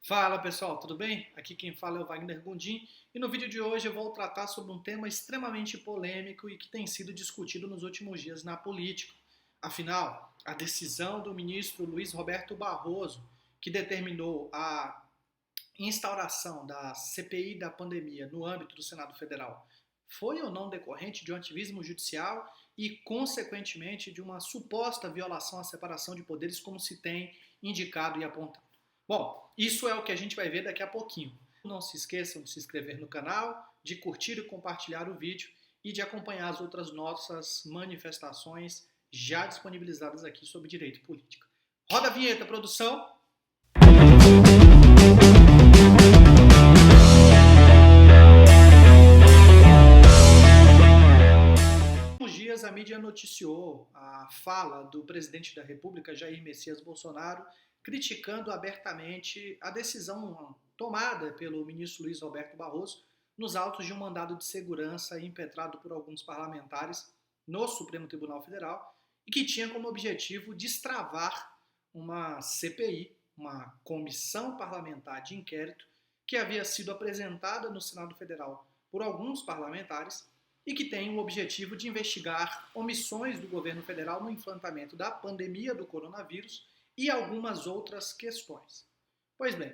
Fala pessoal, tudo bem? Aqui quem fala é o Wagner Gondim e no vídeo de hoje eu vou tratar sobre um tema extremamente polêmico e que tem sido discutido nos últimos dias na política. Afinal, a decisão do ministro Luiz Roberto Barroso, que determinou a instauração da CPI da pandemia no âmbito do Senado Federal, foi ou não decorrente de um ativismo judicial e, consequentemente, de uma suposta violação à separação de poderes, como se tem indicado e apontado? Bom, isso é o que a gente vai ver daqui a pouquinho. Não se esqueçam de se inscrever no canal, de curtir e compartilhar o vídeo e de acompanhar as outras nossas manifestações já disponibilizadas aqui sobre direito e política. Roda a vinheta, produção! Nos dias a mídia noticiou a fala do presidente da República, Jair Messias Bolsonaro, criticando abertamente a decisão tomada pelo ministro Luiz Roberto Barroso nos autos de um mandado de segurança impetrado por alguns parlamentares no Supremo Tribunal Federal e que tinha como objetivo destravar uma CPI, uma comissão parlamentar de inquérito, que havia sido apresentada no Senado Federal por alguns parlamentares e que tem o objetivo de investigar omissões do governo federal no enfrentamento da pandemia do coronavírus e algumas outras questões. Pois bem,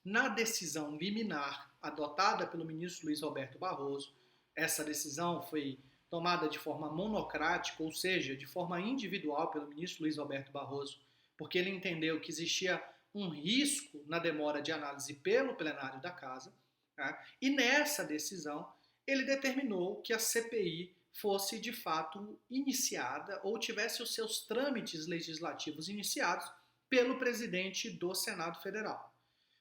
na decisão liminar adotada pelo ministro Luiz Roberto Barroso, essa decisão foi tomada de forma monocrática, ou seja, de forma individual pelo ministro Luiz Roberto Barroso, porque ele entendeu que existia um risco na demora de análise pelo plenário da Casa, tá? E nessa decisão ele determinou que a CPI fosse de fato iniciada ou tivesse os seus trâmites legislativos iniciados pelo presidente do Senado Federal.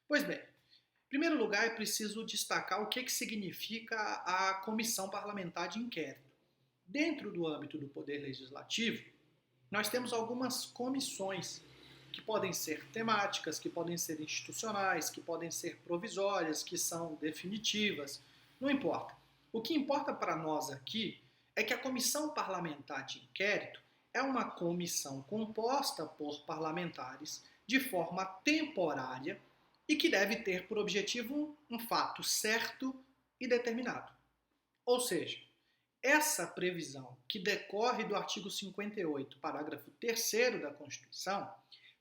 Pois bem, em primeiro lugar é preciso destacar o que significa a Comissão Parlamentar de Inquérito. Dentro do âmbito do Poder Legislativo, nós temos algumas comissões que podem ser temáticas, que podem ser institucionais, que podem ser provisórias, que são definitivas, não importa. O que importa para nós aqui é que a Comissão Parlamentar de Inquérito é uma comissão composta por parlamentares de forma temporária e que deve ter por objetivo um fato certo e determinado. Ou seja, essa previsão que decorre do artigo 58, parágrafo 3º da Constituição,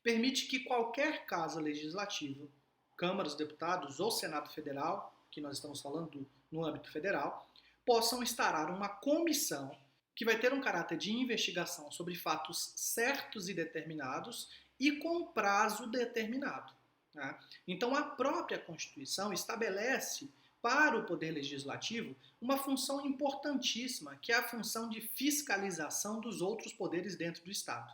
permite que qualquer casa legislativa, Câmara dos Deputados ou Senado Federal, que nós estamos falando no âmbito federal, possam instaurar uma comissão que vai ter um caráter de investigação sobre fatos certos e determinados e com prazo determinado. Tá? Então, a própria Constituição estabelece para o Poder Legislativo uma função importantíssima, que é a função de fiscalização dos outros poderes dentro do Estado.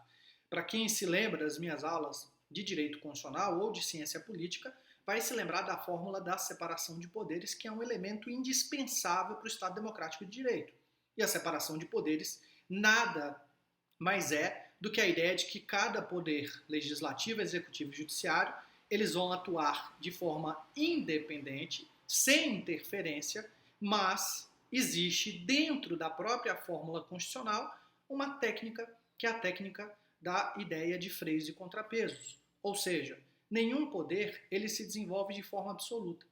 Para quem se lembra das minhas aulas de Direito Constitucional ou de Ciência Política, vai se lembrar da fórmula da separação de poderes, que é um elemento indispensável para o Estado Democrático de Direito. E a separação de poderes nada mais é do que a ideia de que cada poder legislativo, executivo e judiciário, eles vão atuar de forma independente, sem interferência, mas existe dentro da própria fórmula constitucional uma técnica que é a técnica da ideia de freios e contrapesos. Ou seja, nenhum poder ele se desenvolve de forma absoluta.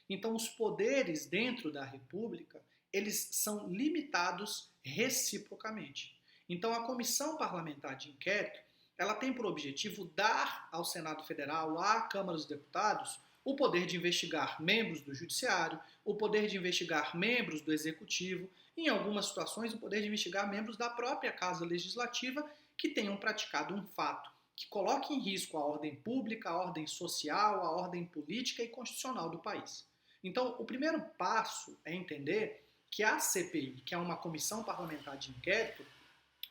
Então, os poderes dentro da República, eles são limitados reciprocamente. Então, a Comissão Parlamentar de Inquérito, ela tem por objetivo dar ao Senado Federal, à Câmara dos Deputados, o poder de investigar membros do Judiciário, o poder de investigar membros do Executivo, em algumas situações, o poder de investigar membros da própria Casa Legislativa que tenham praticado um fato que coloque em risco a ordem pública, a ordem social, a ordem política e constitucional do país. Então, o primeiro passo é entender que a CPI, que é uma comissão parlamentar de inquérito,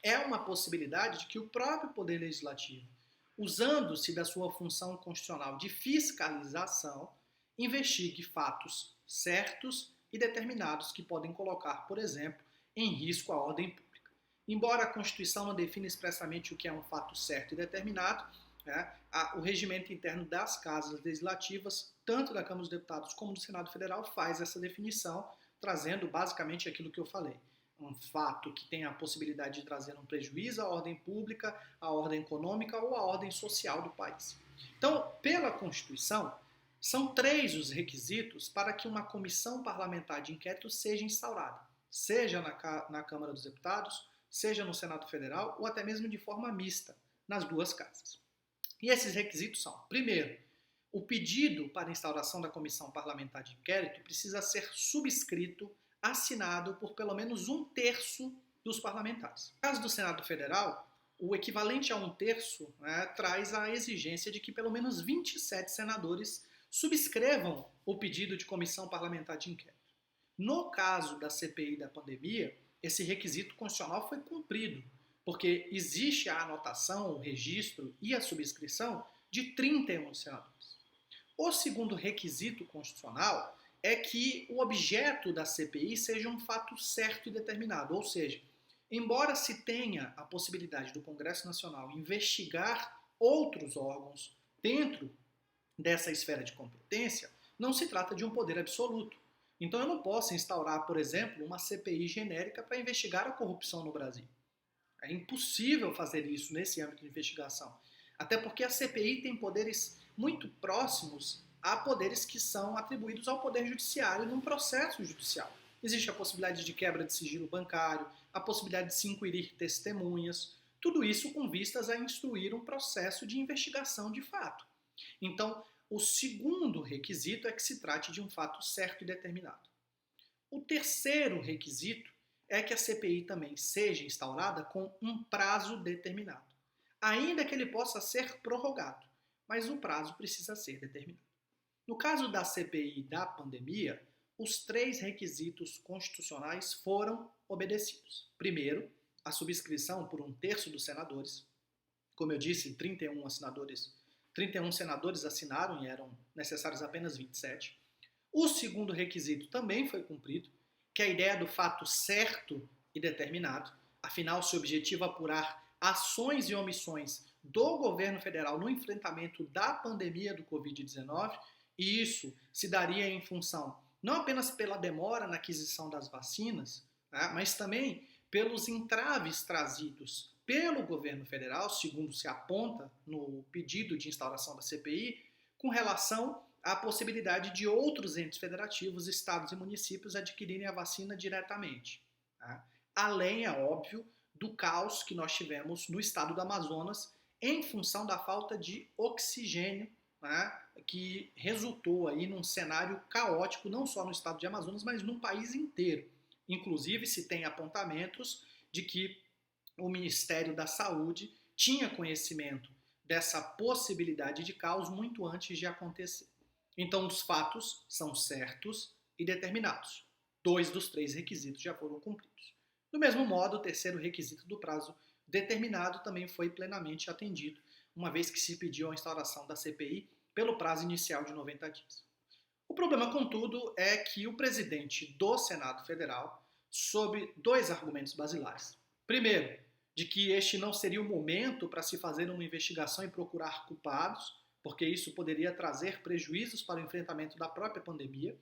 é uma possibilidade de que o próprio Poder Legislativo, usando-se da sua função constitucional de fiscalização, investigue fatos certos e determinados que podem colocar, por exemplo, em risco a ordem pública. Embora a Constituição não defina expressamente o que é um fato certo e determinado, né, o regimento interno das casas legislativas, tanto da Câmara dos Deputados como do Senado Federal, faz essa definição, trazendo basicamente aquilo que eu falei. Um fato que tem a possibilidade de trazer um prejuízo à ordem pública, à ordem econômica ou à ordem social do país. Então, pela Constituição, São 3 os requisitos para que uma comissão parlamentar de inquérito seja instaurada, seja na Câmara dos Deputados, seja no Senado Federal ou até mesmo de forma mista, nas duas casas. E esses requisitos são: primeiro, o pedido para a instauração da comissão parlamentar de inquérito precisa ser subscrito, assinado por pelo menos 1/3 dos parlamentares. No caso do Senado Federal, o equivalente a 1/3, né, traz a exigência de que pelo menos 27 senadores subscrevam o pedido de comissão parlamentar de inquérito. No caso da CPI da pandemia, esse requisito constitucional foi cumprido, porque existe a anotação, o registro e a subscrição de 31 senadores. O segundo requisito constitucional é que o objeto da CPI seja um fato certo e determinado, ou seja, embora se tenha a possibilidade do Congresso Nacional investigar outros órgãos dentro dessa esfera de competência, não se trata de um poder absoluto. Então eu não posso instaurar, por exemplo, uma CPI genérica para investigar a corrupção no Brasil. É impossível fazer isso nesse âmbito de investigação. Até porque a CPI tem poderes muito próximos a poderes que são atribuídos ao Poder Judiciário num processo judicial. Existe a possibilidade de quebra de sigilo bancário, a possibilidade de se inquirir testemunhas, tudo isso com vistas a instruir um processo de investigação de fato. Então, o segundo requisito é que se trate de um fato certo e determinado. O terceiro requisito é que a CPI também seja instaurada com um prazo determinado, ainda que ele possa ser prorrogado, mas o prazo precisa ser determinado. No caso da CPI da pandemia, os 3 requisitos constitucionais foram obedecidos. Primeiro, a subscrição por 1/3 dos senadores. Como eu disse, 31 senadores assinaram e eram necessários apenas 27. O segundo requisito também foi cumprido, que é a ideia do fato certo e determinado. Afinal, se objetiva apurar ações e omissões do governo federal no enfrentamento da pandemia do Covid-19, e isso se daria em função não apenas pela demora na aquisição das vacinas, né, mas também pelos entraves trazidos pelo governo federal, segundo se aponta no pedido de instauração da CPI, com relação à possibilidade de outros entes federativos, estados e municípios adquirirem a vacina diretamente. Tá? Além, é óbvio, do caos que nós tivemos no estado do Amazonas em função da falta de oxigênio, né, que resultou aí num cenário caótico, não só no estado de Amazonas, mas no país inteiro. Inclusive, se tem apontamentos de que o Ministério da Saúde tinha conhecimento dessa possibilidade de caos muito antes de acontecer. Então, os fatos são certos e determinados. 2 dos 3 requisitos já foram cumpridos. Do mesmo modo, o terceiro requisito do prazo determinado também foi plenamente atendido, uma vez que se pediu a instauração da CPI pelo prazo inicial de 90 dias. O problema, contudo, é que o presidente do Senado Federal, sob 2 argumentos basilares. Primeiro, de que este não seria o momento para se fazer uma investigação e procurar culpados, porque isso poderia trazer prejuízos para o enfrentamento da própria pandemia.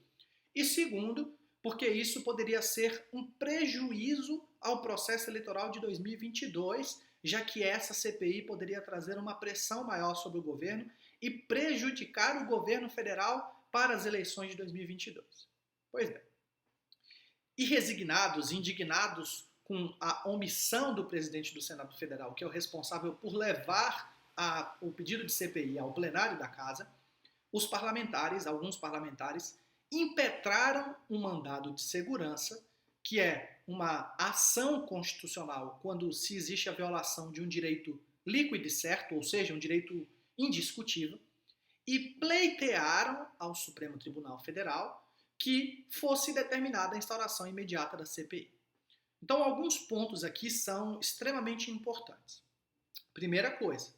E segundo, porque isso poderia ser um prejuízo ao processo eleitoral de 2022, já que essa CPI poderia trazer uma pressão maior sobre o governo e prejudicar o governo federal para as eleições de 2022. Pois bem. E resignados, indignados com a omissão do presidente do Senado Federal, que é o responsável por levar o pedido de CPI ao plenário da Casa, os parlamentares, alguns parlamentares, impetraram um mandado de segurança, que é uma ação constitucional quando se existe a violação de um direito líquido e certo, ou seja, um direito indiscutível, e pleitearam ao Supremo Tribunal Federal que fosse determinada a instauração imediata da CPI. Então, alguns pontos aqui são extremamente importantes. Primeira coisa,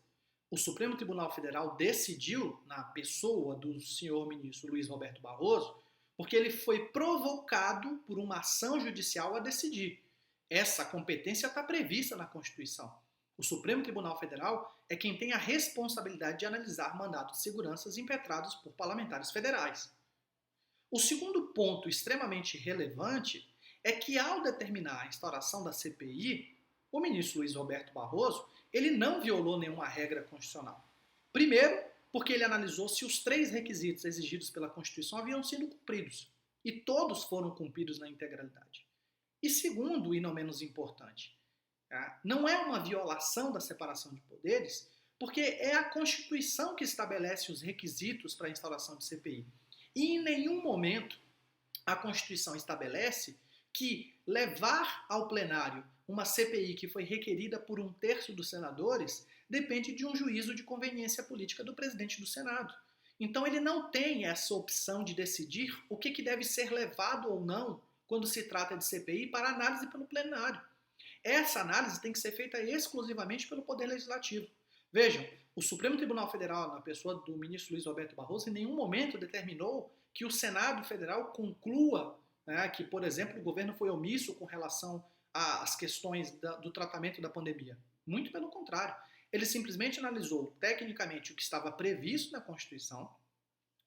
o Supremo Tribunal Federal decidiu, na pessoa do senhor ministro Luiz Roberto Barroso, porque ele foi provocado por uma ação judicial a decidir. Essa competência está prevista na Constituição. O Supremo Tribunal Federal é quem tem a responsabilidade de analisar mandatos de segurança impetrados por parlamentares federais. O segundo ponto extremamente relevante é que, ao determinar a instauração da CPI, o ministro Luiz Roberto Barroso ele não violou nenhuma regra constitucional. Primeiro, porque ele analisou se os 3 requisitos exigidos pela Constituição haviam sido cumpridos. E todos foram cumpridos na integralidade. E segundo, e não menos importante, não é uma violação da separação de poderes, porque é a Constituição que estabelece os requisitos para a instauração de CPI. E em nenhum momento a Constituição estabelece que levar ao plenário uma CPI que foi requerida por 1/3 dos senadores depende de um juízo de conveniência política do presidente do Senado. Então ele não tem essa opção de decidir o que deve ser levado ou não quando se trata de CPI para análise pelo plenário. Essa análise tem que ser feita exclusivamente pelo Poder Legislativo. Vejam, o Supremo Tribunal Federal, na pessoa do ministro Luiz Roberto Barroso, em nenhum momento determinou que o Senado Federal conclua, né, que, por exemplo, o governo foi omisso com relação às questões do tratamento da pandemia. Muito pelo contrário. Ele simplesmente analisou tecnicamente o que estava previsto na Constituição,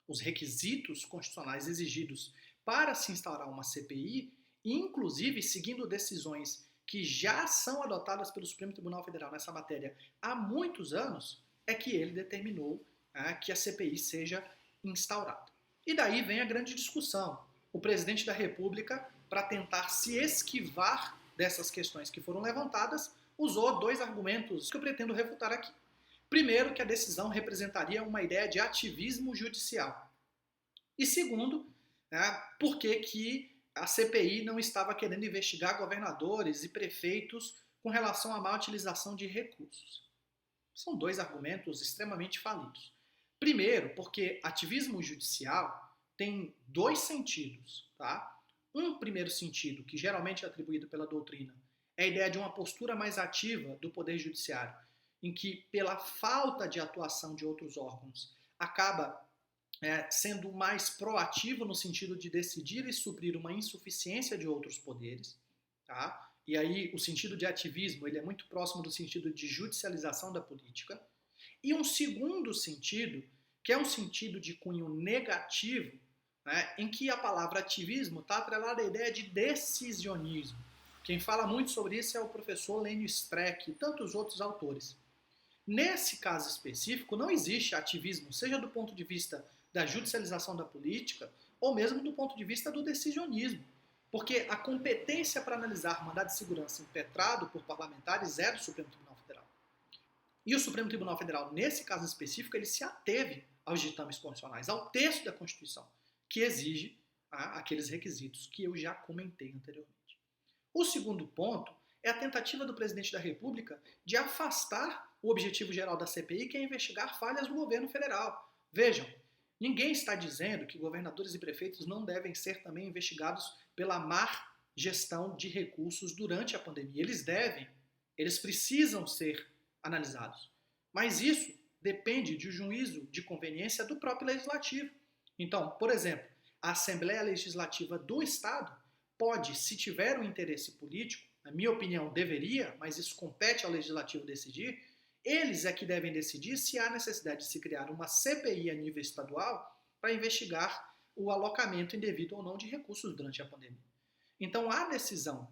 os requisitos constitucionais exigidos para se instaurar uma CPI, e inclusive seguindo decisões que já são adotadas pelo Supremo Tribunal Federal nessa matéria há muitos anos, é que ele determinou que a CPI seja instaurada. E daí vem a grande discussão. O presidente da República, para tentar se esquivar dessas questões que foram levantadas, usou 2 argumentos que eu pretendo refutar aqui. Primeiro, que a decisão representaria uma ideia de ativismo judicial. E segundo, por que a CPI não estava querendo investigar governadores e prefeitos com relação à má utilização de recursos. São 2 argumentos extremamente falidos. Primeiro, porque ativismo judicial tem 2 sentidos. Tá? Um primeiro sentido, que geralmente é atribuído pela doutrina, é a ideia de uma postura mais ativa do Poder Judiciário, em que, pela falta de atuação de outros órgãos, acaba sendo mais proativo no sentido de decidir e suprir uma insuficiência de outros poderes. Tá? E aí o sentido de ativismo ele é muito próximo do sentido de judicialização da política. E um segundo sentido, que é um sentido de cunho negativo, em que a palavra ativismo está atrelada à ideia de decisionismo. Quem fala muito sobre isso é o professor Lênio Streck e tantos outros autores. Nesse caso específico, não existe ativismo, seja do ponto de vista da judicialização da política ou mesmo do ponto de vista do decisionismo. Porque a competência para analisar mandado de segurança impetrado por parlamentares é do Supremo Tribunal Federal. E o Supremo Tribunal Federal, nesse caso específico, ele se ateve aos ditames constitucionais, ao texto da Constituição, que exige aqueles requisitos que eu já comentei anteriormente. O segundo ponto é a tentativa do presidente da República de afastar o objetivo geral da CPI, que é investigar falhas do governo federal. Vejam, ninguém está dizendo que governadores e prefeitos não devem ser também investigados pela má gestão de recursos durante a pandemia. Eles devem, eles precisam ser analisados. Mas isso depende de um juízo de conveniência do próprio Legislativo. Então, por exemplo, a Assembleia Legislativa do Estado pode, se tiver um interesse político, na minha opinião deveria, mas isso compete ao Legislativo decidir, eles é que devem decidir se há necessidade de se criar uma CPI a nível estadual para investigar o alocamento indevido ou não de recursos durante a pandemia. Então a decisão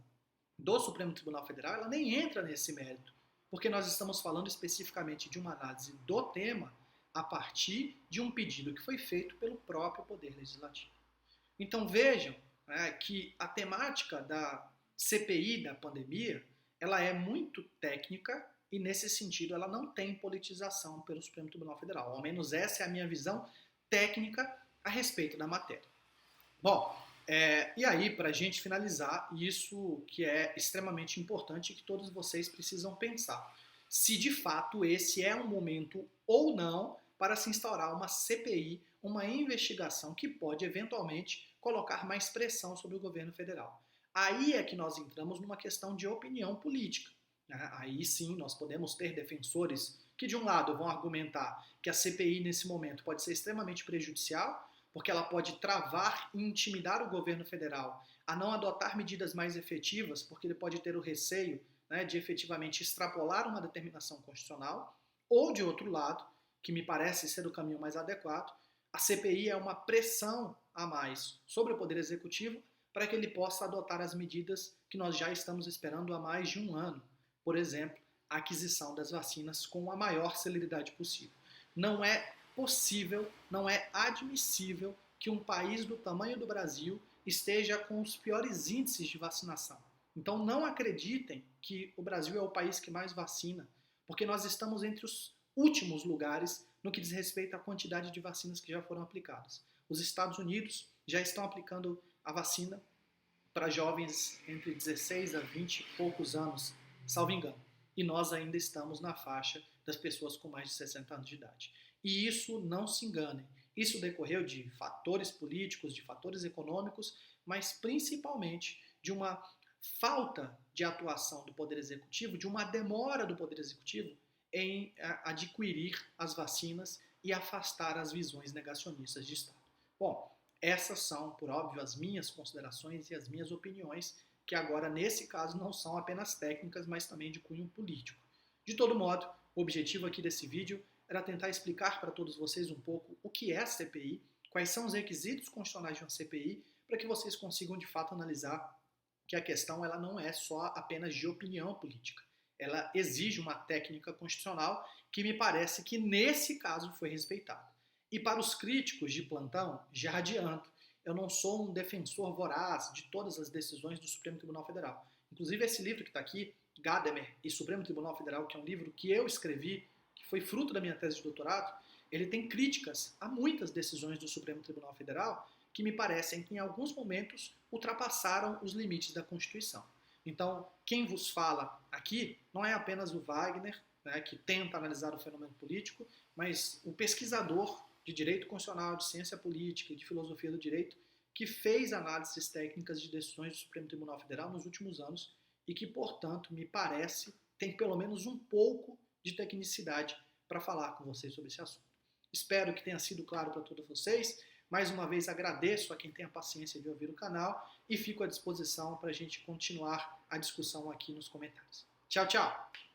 do Supremo Tribunal Federal ela nem entra nesse mérito, porque nós estamos falando especificamente de uma análise do tema a partir de um pedido que foi feito pelo próprio Poder Legislativo. Então vejam que a temática da CPI da pandemia ela é muito técnica e nesse sentido ela não tem politização pelo Supremo Tribunal Federal. Ao menos essa é a minha visão técnica a respeito da matéria. Bom, e aí para a gente finalizar, isso que é extremamente importante e que todos vocês precisam pensar. Se de fato esse é um momento ou não para se instaurar uma CPI, uma investigação que pode eventualmente colocar mais pressão sobre o governo federal. Aí é que nós entramos numa questão de opinião política. Aí sim nós podemos ter defensores que de um lado vão argumentar que a CPI nesse momento pode ser extremamente prejudicial, porque ela pode travar e intimidar o governo federal a não adotar medidas mais efetivas, porque ele pode ter o receio de efetivamente extrapolar uma determinação constitucional, ou de outro lado, que me parece ser o caminho mais adequado, a CPI é uma pressão a mais sobre o Poder Executivo para que ele possa adotar as medidas que nós já estamos esperando há mais de um ano. Por exemplo, a aquisição das vacinas com a maior celeridade possível. Não é possível, não é admissível que um país do tamanho do Brasil esteja com os piores índices de vacinação. Então não acreditem que o Brasil é o país que mais vacina, porque nós estamos entre os últimos lugares no que diz respeito à quantidade de vacinas que já foram aplicadas. Os Estados Unidos já estão aplicando a vacina para jovens entre 16 a 20 e poucos anos, salvo engano. E nós ainda estamos na faixa das pessoas com mais de 60 anos de idade. E isso, não se enganem, isso decorreu de fatores políticos, de fatores econômicos, mas principalmente de uma falta de atuação do Poder Executivo, de uma demora do Poder Executivo em adquirir as vacinas e afastar as visões negacionistas de Estado. Bom, essas são, por óbvio, as minhas considerações e as minhas opiniões, que agora, nesse caso, não são apenas técnicas, mas também de cunho político. De todo modo, o objetivo aqui desse vídeo era tentar explicar para todos vocês um pouco o que é a CPI, quais são os requisitos constitucionais de uma CPI, para que vocês consigam, de fato, analisar que a questão ela não é só apenas de opinião política. Ela exige uma técnica constitucional que me parece que, nesse caso, foi respeitada. E para os críticos de plantão, já adianto, eu não sou um defensor voraz de todas as decisões do Supremo Tribunal Federal. Inclusive esse livro que está aqui, Gadamer e Supremo Tribunal Federal, que é um livro que eu escrevi, que foi fruto da minha tese de doutorado, ele tem críticas a muitas decisões do Supremo Tribunal Federal que me parecem que em alguns momentos ultrapassaram os limites da Constituição. Então, quem vos fala aqui não é apenas o Wagner, né, que tenta analisar o fenômeno político, mas o pesquisador de direito constitucional, de ciência política e de filosofia do direito, que fez análises técnicas de decisões do Supremo Tribunal Federal nos últimos anos e que, portanto, me parece, tem pelo menos um pouco de tecnicidade para falar com vocês sobre esse assunto. Espero que tenha sido claro para todos vocês. Mais uma vez agradeço a quem tem a paciência de ouvir o canal e fico à disposição para a gente continuar a discussão aqui nos comentários. Tchau, tchau!